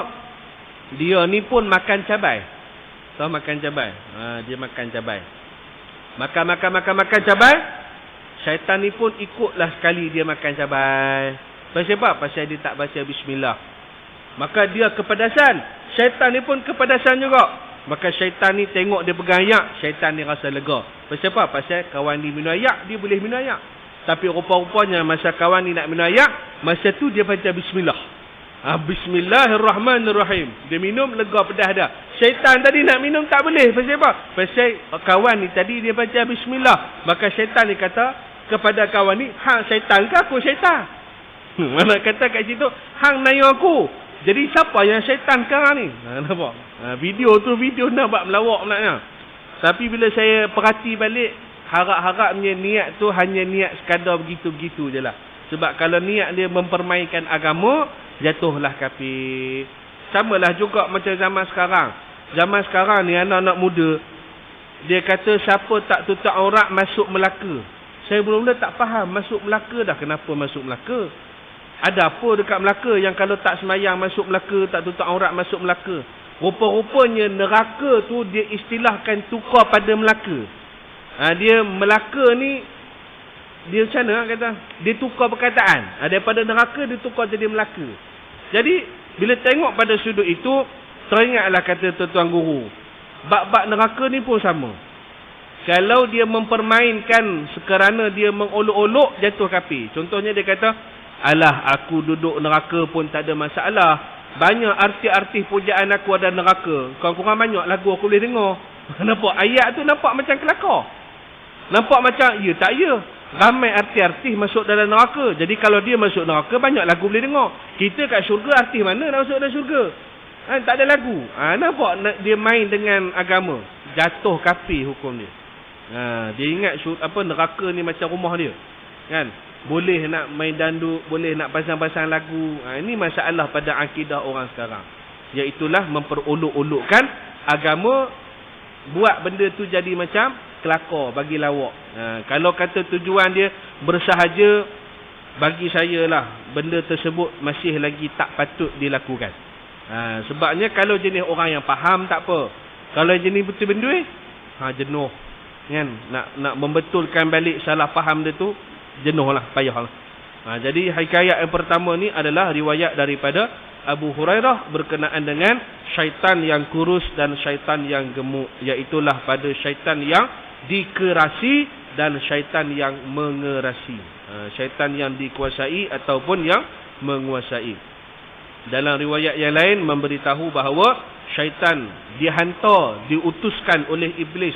dia ni pun makan cabai. Tahu makan cabai? Dia makan cabai. Makan cabai. Syaitan ni pun ikutlah sekali dia makan cabai. Pasal apa? Pasal dia tak baca bismillah. Maka dia kepedasan. Syaitan ni pun kepedasan juga. Maka syaitan ni tengok dia pegang ayak, syaitan ni rasa lega. Pasal apa? Pasal kawan ni minum ayak, dia boleh minum ayak. Tapi rupa-rupanya masa kawan ni nak minum ayak, masa tu dia baca bismillah. Bismillahirrahmanirrahim. Dia minum, lega pedas dah. Syaitan tadi nak minum tak boleh. Pasal apa? Pasal kawan ni tadi dia baca bismillah. Maka syaitan ni kata kepada kawan ni, hang syaitan ke aku syaitan? Mana kata kat situ, hang naya aku. Jadi siapa yang syaitan sekarang ni? Nampak? Video tu video nak buat melawak pula. Tapi bila saya perhati balik, harap-harapnya niat tu hanya niat sekadar begitu-begitu je lah. Sebab kalau niat dia mempermainkan agama, jatuhlah kafir. Samalah juga macam zaman sekarang. Zaman sekarang ni anak-anak muda, dia kata siapa tak tutup aurat masuk Melaka. Saya mula-mula tak faham masuk Melaka dah. Kenapa masuk Melaka? Ada apa dekat Melaka yang kalau tak semayang masuk Melaka, tak tutup aurat masuk Melaka? Rupa-rupanya neraka tu dia istilahkan tukar pada Melaka. Dia Melaka ni, dia macam mana kata? Dia tukar perkataan. Daripada neraka dia tukar jadi Melaka. Jadi bila tengok pada sudut itu, teringatlah kata tuan guru. Bab-bab neraka ni pun sama. Kalau dia mempermainkan sekerana dia mengolok-olok, jatuh kafir. Contohnya dia kata, alah aku duduk neraka pun tak ada masalah. Banyak artis-artis pujaan aku ada neraka. Kurang-kurang banyak lagu aku boleh dengar. Nampak ayat tu nampak macam kelakar. Nampak macam ya tak ya. Ramai artis-artis masuk dalam neraka. Jadi kalau dia masuk neraka, banyak lagu boleh dengar. Kita kat syurga, artis mana nak masuk dalam syurga? Tak ada lagu. Nampak dia main dengan agama. jatuh kafir hukum dia. Dia ingat neraka ni macam rumah dia. Kan? Boleh nak main danduk, boleh nak pasang-pasang lagu. Ini masalah pada akidah orang sekarang. Iaitulah memperolok-olokkan agama, buat benda tu jadi macam kelakar bagi lawak. Kalau kata tujuan dia bersahaja, bagi saya lah benda tersebut masih lagi tak patut dilakukan. Sebabnya kalau jenis orang yang faham tak apa. Kalau jenis betul-betul jenuh. Kan? Nak membetulkan balik salah faham dia tu, jenuh lah, payah lah. Jadi hikayat yang pertama ni adalah riwayat daripada Abu Hurairah berkenaan dengan syaitan yang kurus dan syaitan yang gemuk. Iaitulah pada syaitan yang dikerasi dan syaitan yang mengerasi. Syaitan yang dikuasai ataupun yang menguasai. Dalam riwayat yang lain memberitahu bahawa syaitan dihantar, diutuskan oleh iblis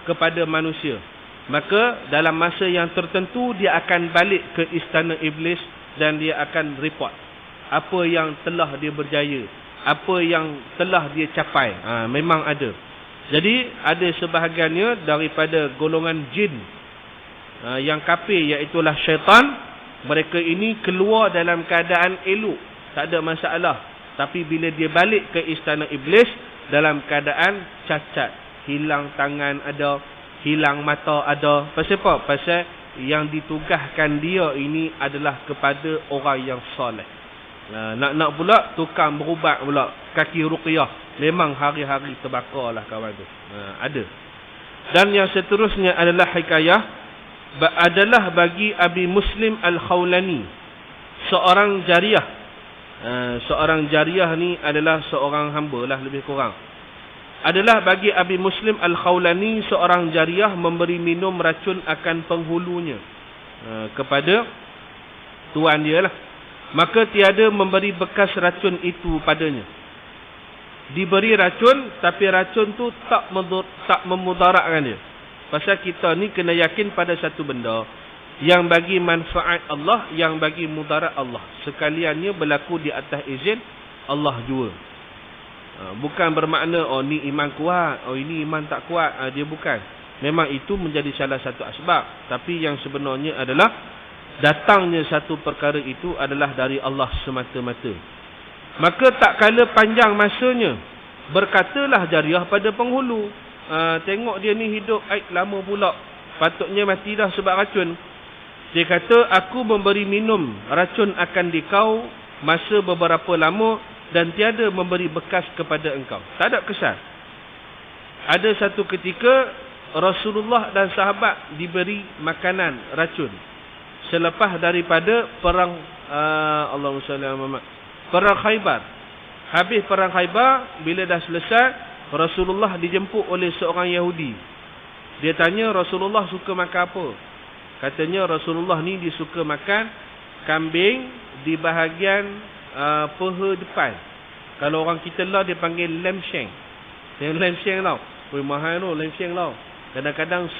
kepada manusia. Maka dalam masa yang tertentu dia akan balik ke istana iblis dan dia akan report apa yang telah dia berjaya, apa yang telah dia capai. Memang ada. Jadi ada sebahagiannya daripada golongan jin yang kafir, iaitulah syaitan. Mereka ini keluar dalam keadaan elok, tak ada masalah. Tapi bila dia balik ke istana iblis dalam keadaan cacat, hilang tangan ada, hilang mata ada. Pasal apa? Pasal yang ditugaskan dia ini adalah kepada orang yang soleh. Nak pula tukang berubat pula, kaki ruqyah. Memang hari-hari terbakar lah kawan tu. Ada. Dan yang seterusnya adalah hikayah adalah bagi Abi Muslim Al-Khawlani, seorang jariah. Seorang jariah ni adalah seorang hamba lah lebih kurang. Adalah bagi Abi Muslim Al-Khawlani, seorang jariah memberi minum racun akan penghulunya kepada tuan dia lah. Maka tiada memberi bekas racun itu padanya. Diberi racun, tapi racun tu tak memudaratkan dia. Pasal kita ni kena yakin pada satu benda, yang bagi manfaat Allah, yang bagi mudarat Allah. Sekaliannya berlaku di atas izin Allah jua. Bukan bermakna ni iman kuat, ini iman tak kuat. Dia bukan. Memang itu menjadi salah satu asbab. Tapi yang sebenarnya adalah datangnya satu perkara itu adalah dari Allah semata-mata. Maka tak kala panjang masanya, berkatalah jariah pada penghulu, tengok dia ni hidup lama pula, patutnya mati dah sebab racun. Dia kata, aku memberi minum racun akan dikau masa beberapa lama dan tiada memberi bekas kepada engkau. Tak ada kesan. Ada satu ketika Rasulullah dan sahabat diberi makanan racun selepas daripada perang Allahumma salli ala Muhammad, perang Khaybar. Habis perang Khaybar, bila dah selesai, Rasulullah dijemput oleh seorang Yahudi. Dia tanya, Rasulullah suka makan apa? Katanya Rasulullah ni dia suka makan kambing di bahagian peha depan. Kalau orang kita lah dia panggil lamb shank. Yang lamb shank tau. Mahal tu lamb shank tau. Kadang-kadang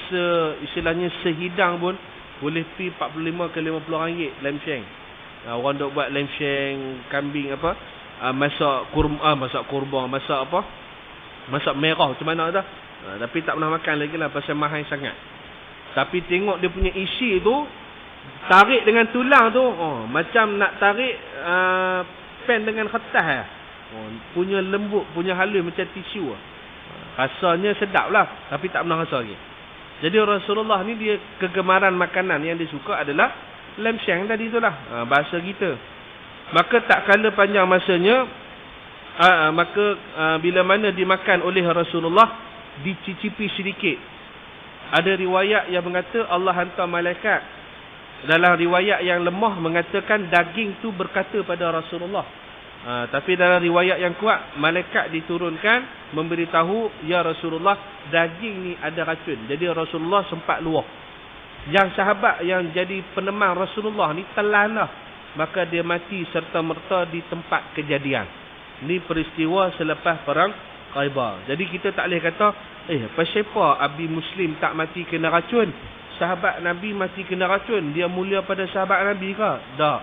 istilahnya sehidang pun boleh pi 45 ke 50 ringgit lamb shank. Orang dok buat lamb shank kambing apa? Masak kurma, masak apa? Masak merah macam mana dah. Tapi tak pernah makan lagi lah pasal mahal sangat. Tapi tengok dia punya isi tu, tarik dengan tulang tu, macam nak tarik pen dengan kertas. Punya lembut, punya halus macam tisu. Rasanya sedap lah, tapi tak pernah rasa lagi. Jadi Rasulullah ni dia kegemaran makanan yang dia suka adalah lamb shank tadi tu lah, bahasa kita. Maka tak kala panjang masanya, bila mana dimakan oleh Rasulullah, dicicipi sedikit. Ada riwayat yang mengata Allah hantar malaikat. Dalam riwayat yang lemah mengatakan daging tu berkata pada Rasulullah. Tapi dalam riwayat yang kuat, malaikat diturunkan memberitahu, ya Rasulullah, daging ni ada racun. Jadi Rasulullah sempat luah. Yang sahabat yang jadi penemang Rasulullah ni telan lah. Maka dia mati serta-merta di tempat kejadian. Ini peristiwa selepas perang Khaybar. Jadi kita tak boleh kata, pasal apa Abi Muslim tak mati kena racun? Sahabat Nabi mati kena racun, dia mulia pada sahabat Nabi ke? Tak.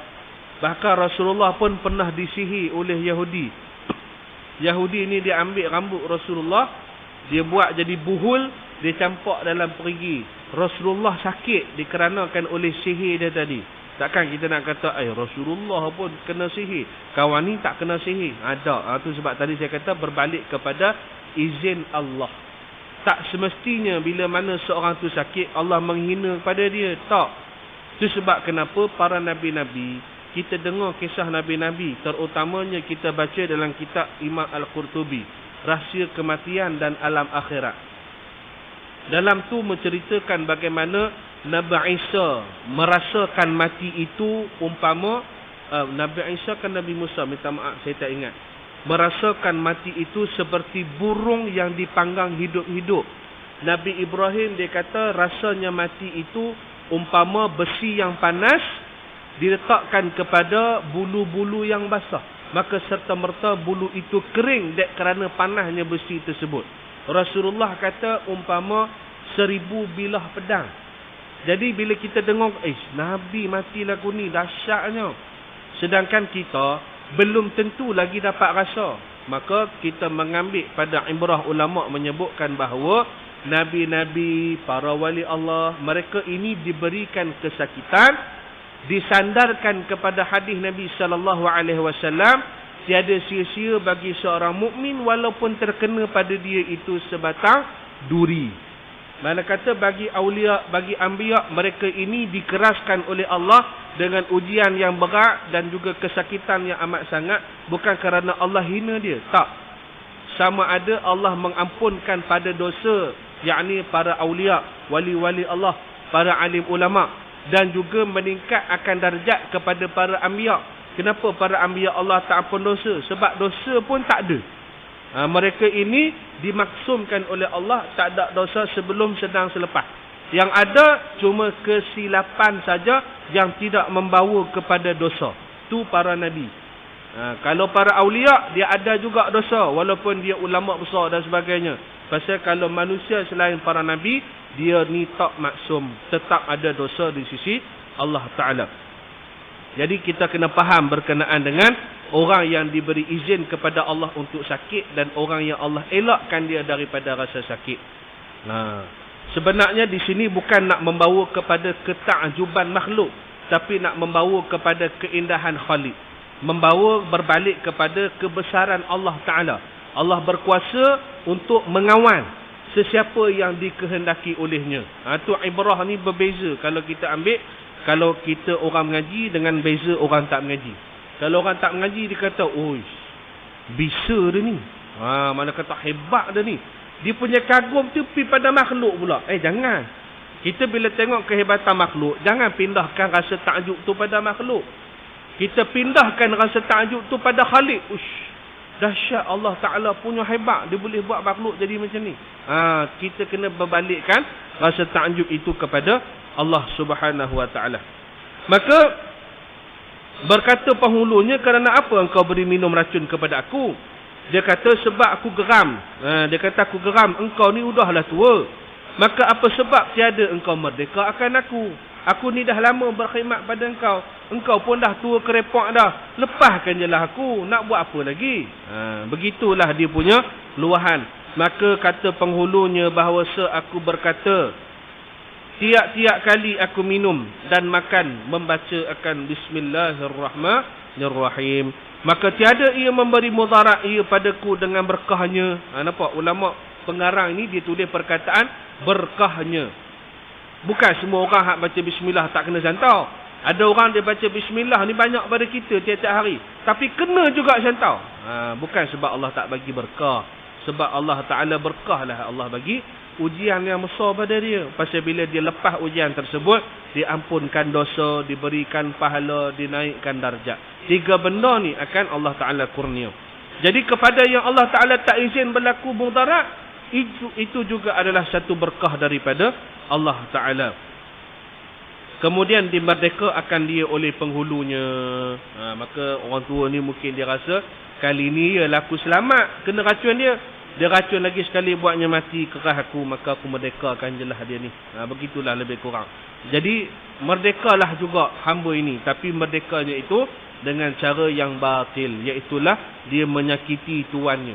Bahkan Rasulullah pun pernah disihir oleh Yahudi. Yahudi ni dia ambil rambut Rasulullah, Dia buat jadi buhul, dia campak dalam perigi. Rasulullah sakit dikarenakan oleh sihir dia tadi. Takkan kita nak kata, Rasulullah pun kena sihir, kawan ni tak kena sihir. Ada. Itu sebab tadi saya kata berbalik kepada izin Allah. Tak semestinya bila mana seorang tu sakit, Allah menghina kepada dia. Tak. Itu sebab kenapa para Nabi-Nabi, kita dengar kisah Nabi-Nabi, terutamanya kita baca dalam kitab Imam Al-Qurtubi, Rahsia Kematian dan Alam Akhirat. Dalam tu menceritakan bagaimana Nabi Isa merasakan mati itu umpama Nabi Isa kan Nabi Musa, minta maaf saya tak ingat. Merasakan mati itu seperti burung yang dipanggang hidup-hidup. Nabi Ibrahim dia kata rasanya mati itu umpama besi yang panas diletakkan kepada bulu-bulu yang basah. Maka serta-merta bulu itu kering kerana panasnya besi tersebut. Rasulullah kata umpama 1000 bilah pedang. Jadi bila kita dengar, Nabi mati lagu ni, dahsyatnya. Sedangkan kita belum tentu lagi dapat rasa. Maka kita mengambil pada ibrah ulama' menyebutkan bahawa Nabi-Nabi, para wali Allah, mereka ini diberikan kesakitan, disandarkan kepada hadis Nabi SAW, tiada sia-sia bagi seorang mukmin walaupun terkena pada dia itu sebatang duri. Mana kata bagi awliya, bagi anbiya, mereka ini dikeraskan oleh Allah dengan ujian yang berat dan juga kesakitan yang amat sangat, bukan kerana Allah hina dia. Tak. Sama ada Allah mengampunkan pada dosa, yakni para awliya, wali-wali Allah, para alim ulama, dan juga meningkat akan darjat kepada para anbiya. Kenapa para anbiya Allah tak ampun dosa? Sebab dosa pun tak ada. Mereka ini dimaksumkan oleh Allah tak ada dosa sebelum, sedang, selepas. Yang ada cuma kesilapan saja yang tidak membawa kepada dosa. Tu para nabi. Kalau para awliya, dia ada juga dosa walaupun dia ulama besar dan sebagainya. Pasal kalau manusia selain para nabi, dia ni tak maksum, tetap ada dosa di sisi Allah Ta'ala. Jadi kita kena faham berkenaan dengan orang yang diberi izin kepada Allah untuk sakit dan orang yang Allah elakkan dia daripada rasa sakit. Sebenarnya di sini bukan nak membawa kepada ketakjuban makhluk, tapi nak membawa kepada keindahan Khaliq. Membawa berbalik kepada kebesaran Allah Ta'ala. Allah berkuasa untuk mengawal sesiapa yang dikehendaki olehnya. Itu ibrah ni berbeza kalau kita ambil. Kalau kita orang mengaji dengan beza orang tak mengaji. Kalau orang tak mengaji, dia kata, bisa dia ni. Mana kata hebat dia ni. Dia punya kagum tu pergi pada makhluk pula. Jangan. Kita bila tengok kehebatan makhluk, jangan pindahkan rasa takjub tu pada makhluk. Kita pindahkan rasa takjub tu pada Khaliq. Dahsyat Allah Ta'ala punya hebat. Dia boleh buat makhluk jadi macam ni. Kita kena berbalikkan rasa takjub itu kepada Allah Subhanahu Wa Ta'ala. Maka berkata penghulunya, kerana apa engkau beri minum racun kepada aku? Dia kata sebab aku geram. Dia kata aku geram, engkau ni udahlah tua. Maka apa sebab tiada engkau merdeka akan aku? Aku ni dah lama berkhidmat pada engkau. Engkau pun dah tua kerepok dah. Lepaskan je lah aku. Nak buat apa lagi? Begitulah dia punya luahan. Maka kata penghulunya bahawa aku berkata, tiap-tiap kali aku minum dan makan membaca akan Bismillahirrahmanirrahim, maka tiada ia memberi mudarat ia padaku dengan berkahnya. Nampak ulama pengarang ini dia tulis perkataan berkahnya. Bukan semua orang hak baca bismillah tak kena santau. Ada orang dia baca bismillah ni banyak pada kita tiap-tiap hari, tapi kena juga santau. Bukan sebab Allah tak bagi berkah, sebab Allah Ta'ala berkah lah Allah bagi ujian yang besar pada dia. Pasal bila dia lepas ujian tersebut, diampunkan dosa, diberikan pahala, dinaikkan darjat. 3 benda ni akan Allah Ta'ala kurnia. Jadi kepada yang Allah Ta'ala tak izin berlaku mudarat, itu juga adalah satu berkah daripada Allah Ta'ala. Kemudian dimerdekakan dia oleh penghulunya. Maka orang tua ni mungkin dia rasa kali ni ya laku selamat, kena racun dia. Dia racun lagi sekali buatnya mati kerah aku, maka aku merdekakan je lah dia ni. Begitulah lebih kurang. Jadi merdekalah juga hamba ini, tapi merdekanya itu dengan cara yang batil, iaitulah dia menyakiti tuannya,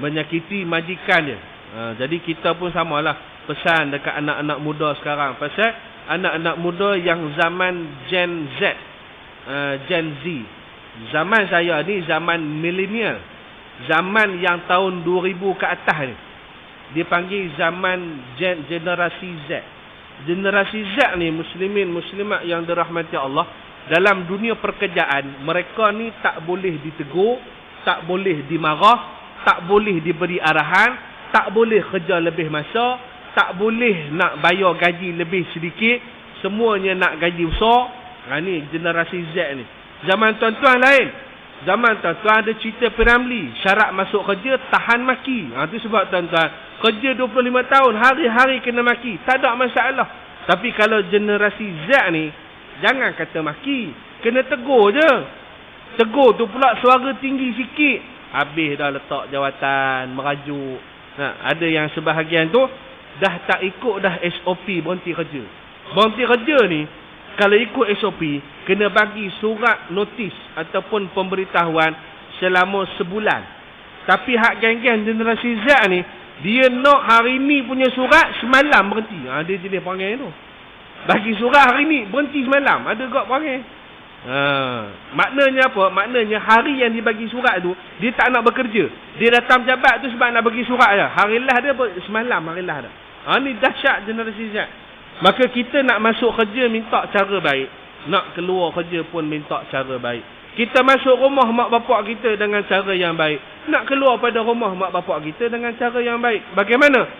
menyakiti majikannya. Jadi kita pun samalah pesan dekat anak-anak muda sekarang. Pasal anak-anak muda yang zaman Gen Z, Gen Z. Zaman saya ni zaman milenial. Zaman yang tahun 2000 ke atas ni. Dipanggil zaman generasi Z. Generasi Z ni muslimin muslimat yang dirahmati Allah, dalam dunia pekerjaan mereka ni tak boleh ditegur, tak boleh dimarah, tak boleh diberi arahan, tak boleh kerja lebih masa, tak boleh nak bayar gaji lebih sedikit, semuanya nak gaji besar. Ni generasi Z ni. Zaman tuan-tuan lain. Zaman tuan-tuan ada cerita Piramli, syarat masuk kerja tahan maki. Tu sebab tuan-tuan, kerja 25 tahun, hari-hari kena maki, tak ada masalah. Tapi kalau generasi Z ni, jangan kata maki, kena tegur je. Tegur tu pula suara tinggi sikit, habis dah letak jawatan, merajuk. Ada yang sebahagian tu dah tak ikut dah SOP berhenti kerja. Berhenti kerja ni, kalau ikut SOP, kena bagi surat notis ataupun pemberitahuan selama sebulan. Tapi hak geng-geng generasi Z ni, dia nak hari ni punya surat, semalam berhenti. Dia jenis perangai tu. Bagi surat hari ni, berhenti semalam. Ada kot perangai. Maknanya apa? Maknanya hari yang dibagi surat tu, dia tak nak bekerja. Dia datang pejabat tu sebab nak bagi surat je. Harilah dia, semalam harilah dia. Ni dahsyat generasi Z. Maka kita nak masuk kerja minta cara baik, nak keluar kerja pun minta cara baik. Kita masuk rumah mak bapak kita dengan cara yang baik, nak keluar pada rumah mak bapak kita dengan cara yang baik. Bagaimana?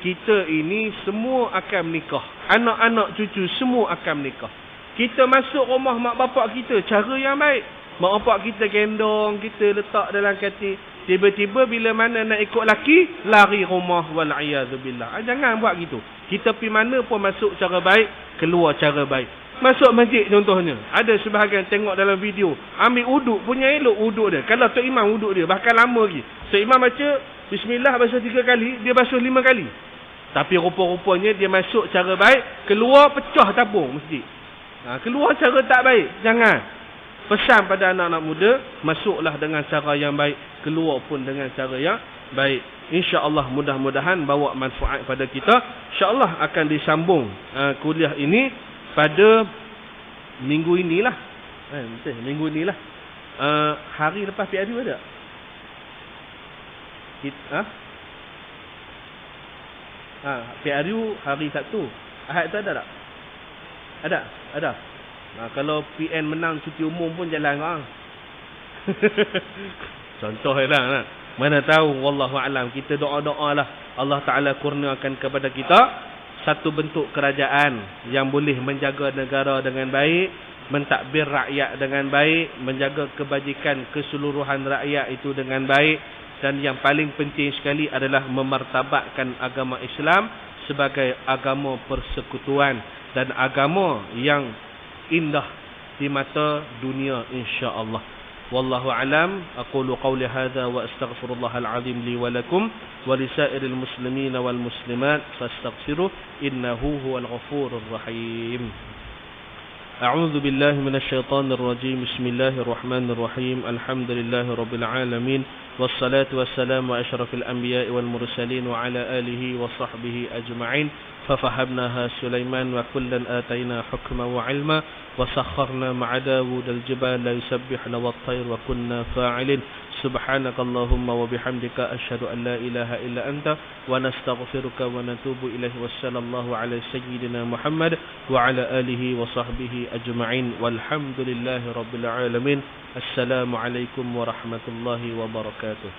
Kita ini semua akan menikah, anak-anak cucu semua akan menikah. Kita masuk rumah mak bapak kita cara yang baik. Mak bapak kita gendong, kita letak dalam katil. Tiba-tiba bila mana nak ikut laki, lari rumah, wal'iyadzubillah. Jangan buat gitu. Kita pergi mana pun masuk cara baik, keluar cara baik. Masuk masjid contohnya, ada sebahagian tengok dalam video, ambil uduk, punya elok uduk dia. Kalau Tok Imam uduk dia, bahkan lama lagi. Tok Imam baca Bismillah basuh 3 kali, dia basuh 5 kali. Tapi rupa-rupanya dia masuk cara baik, keluar pecah tabung masjid. Keluar cara tak baik, jangan. Pesan pada anak-anak muda, masuklah dengan cara yang baik, keluar pun dengan cara yang baik. InsyaAllah mudah-mudahan bawa manfaat pada kita. InsyaAllah akan disambung kuliah ini pada minggu inilah. Minggu inilah. Hari lepas PRU ada? PRU hari Sabtu. Ahad tu ada tak? Ada. Kalau PN menang cuti umum pun jalan kan. Contoh lah. Mana tahu, wallahu alam. Kita doa-doa lah Allah Ta'ala kurniakan kepada kita satu bentuk kerajaan yang boleh menjaga negara dengan baik, mentadbir rakyat dengan baik, menjaga kebajikan keseluruhan rakyat itu dengan baik, dan yang paling penting sekali adalah memartabatkan agama Islam sebagai agama persekutuan dan agama yang indah di mata dunia, insya-Allah. Wallahu alam. Aqulu qawli hadza wa astaghfirullahal azim li wa lakum wa lisairil muslimin wal muslimat fastaghfiruh innahu huwal ghafurur rahim. A'udzu billahi minasy syaithanir rajim. Bismillahir rahmanir rahim. Alhamdulillahi rabbil alamin wassalatu wassalamu ala asyrafil anbiya'i wal mursalin wa ala alihi wa sahbihi ajma'in. ففهمناها سليمان وكلا آتينا حكما وعلما وسخرنا مع داود الجبال يسبحن والطير وكنا فاعلين سبحانك اللهم وبحمدك أشهد أن لا إله إلا أنت ونستغفرك ونتوب إليه وصلى الله على سيدنا محمد وعلى آله وصحبه أجمعين والحمد لله رب العالمين. السلام عليكم ورحمة الله وبركاته.